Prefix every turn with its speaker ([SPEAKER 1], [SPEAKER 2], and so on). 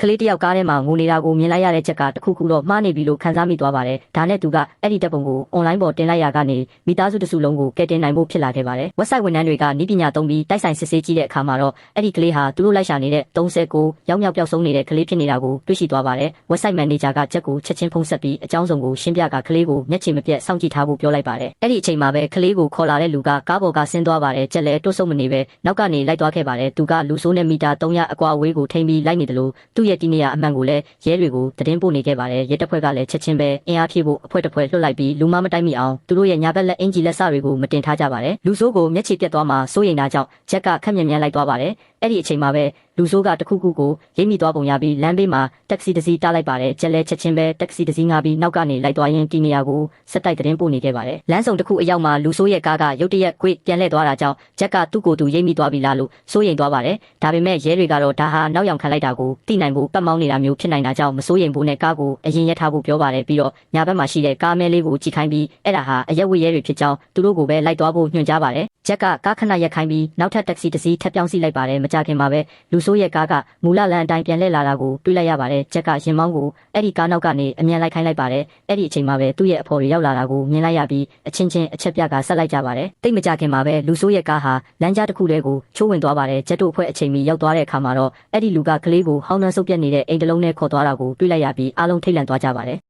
[SPEAKER 1] လေးတယောက်ကားထဲမှာငိုနေတာကိုမြင်လိုက်ရတဲ့ချက်ကတခုခုတော့မှားနေပြီလို့ခံစားမိသွားပါတယ်။ဒါနဲ့သူကအဲ့ဒီတပ်ပုံကိုအွန်လိုင်းပေါ်တင်လိုက်ရကနေမိသားစုတစုလုံးကိုကယ်တင်နိုင်ဖို့ဖြစ်လာခဲ့ပါတယ်။ website ဝန်ထမ်းတွေကနည်းပညာသုံးပြီးတိုက်ဆိုင်စစ်ဆေးကြည့်တဲ့အခါမှာတော့အဲ့ဒီကလေးဟာသူတို့လိုက်ရှာနေတဲ့39ရောက်မြောက်ပျောက်ဆုံးနေတဲ့ကလေးဖြစ်နေတာကိုတွေ့ရှိသွားပါတယ်။ website manager ကချက်ကိုချက်ချင်းဖုန်းဆက်ပြီးအကြောင်းစုံကိုရှင်းပြကကလေးကိုမျက်ခြေမပြတ်စောင့်ကြည့်ထားဖို့ပြောလိုက်ပါတယ်။အဲ့ဒီအချိန်မှာပဲကလေးကိုခေါ်လာတဲ့လူကကားပေါ်ကဆင်းသွားပါတယ်။ချက်လည်းတွတ်ဆုပ်မနေပဲနောက်ကနေလိုက်သွားခဲ့ပါတယ်။သူကလူဆိုးနဲ့မီတာ300အကွာအဝေးကိုထိန်းပြီးလိုက်နေတယ်လို့သူ့ရဲ့တီးနေရအမှန်ကိုလည်းရဲတွေကိုသတင်းပို့နေခဲ့ပါတယ်။ရဲတပ်ဖွဲ့ကလည်းချက်ချင်းပဲအင်အားဖြည့်ဖို့အဖွဲ့တစ်ဖွဲ့လွှတ်လိုက်ပြီးလူမမတိုက်မိအောင်သူတို့ရဲ့ညာဘက်လက်အင်ဂျီလက်စတွေကိုမတင်ထားကြပါတယ်။လူဆိုးကိုမျက်ခြေပြတ်သွားမှစိုးရိမ်တာကြောင့်ချက်ကခက်မြက်မြန်းလိုက်သွားပါတယ်။အဲ့ဒီအချိန်မှာပဲလူဆိုးကတခုခုကိုရိပ်မိသွားပုံရပြီးလမ်းဘေးမှာတက္ကစီတစ်စီးတားလိုက်ပါတယ်။ချက်လဲချက်ချင်းပဲတက္ကစီတစ်စီးငါပြီးနောက်ကနေလိုက်သွားရင်းတီးနေရကိုစက်တိုက်သတင်းပို့နေခဲ့ပါတယ်။လမ်းစုံတစ်ခုအရောက်မှာလူဆိုးရဲ့ကားကရုတ်တရက်ကွေ့ပြန်လှည့်သွားတာကြောင့်ချက်ကသူ့ကိုယ်သူရိပ်မိသွားပြီလားလို့စိုးရိမ်သွားပါတယ်။ဒါပေမဲ့ရဲတွေကတော့ဒါဟာနောက်ယောင်ခံလိုက်တာကိုသိနိုင်ဖို့ပတ်မောင်းနေတာမျိုးဖြစ်နိုင်တာကြောင့်မစိုးရိမ်ဘူးနဲ့ကားကိုအရင်ရက်ထားဖို့ပြောပါတယ်ပြီးတော့ညာဘက်မှာရှိတဲ့ကားမဲလေးကိုကြည့်ခိုင်းပြီးအဲ့ဒါဟာအရက်ဝတ်ရဲတွေဖြစ်ကြောင်းသူတို့ကိုပဲလိုက်သွားဖို့ညွှန်ကြားပါတယ်။ချက်ကကားခဏရက်ခိုင်းပြီးနောက်ထပ်တက္ကစီတစ်စီးထပ်ပြောင်းစီလိုက်ပါတယ်။မကြခင်မှာပဲလူဆိုးရဲ့ကားကမူလလန်အတိုင်းပြန်လှည့်လာတာကိုတွေ့လိုက်ရပါတယ်။ချက်ကရင်မောင်းကိုအဲ့ဒီကားနောက်ကနေအမြန်လိုက်ခိုင်းလိုက်ပါတယ်။အဲ့ဒီအချိန်မှာပဲသူ့ရဲ့အဖော်တွေရောက်လာတာကိုမြင်လိုက်ရပြီးအချင်းချင်းအချက်ပြကဆက်လိုက်ကြပါတယ်။တိတ်မကြခင်မှာပဲလူဆိုးရဲ့ကားဟာလမ်းကြားတစ်ခုတည်းကိုချိုးဝင်သွားပါတယ်။ချက်တို့အဖွဲ့အချိန်မီရောက်သွားတဲ့အခါမှာတော့အဲ့ဒီလူကကလေးကိုဟောင်းနှမ်းဆုပ်ပြက်နေတဲ့အိမ်တလုံးနဲ့ခေါ်သွားတာကိုတွေ့လိုက်ရပြီးအားလုံးထိတ်လန့်သွားကြပါတယ်။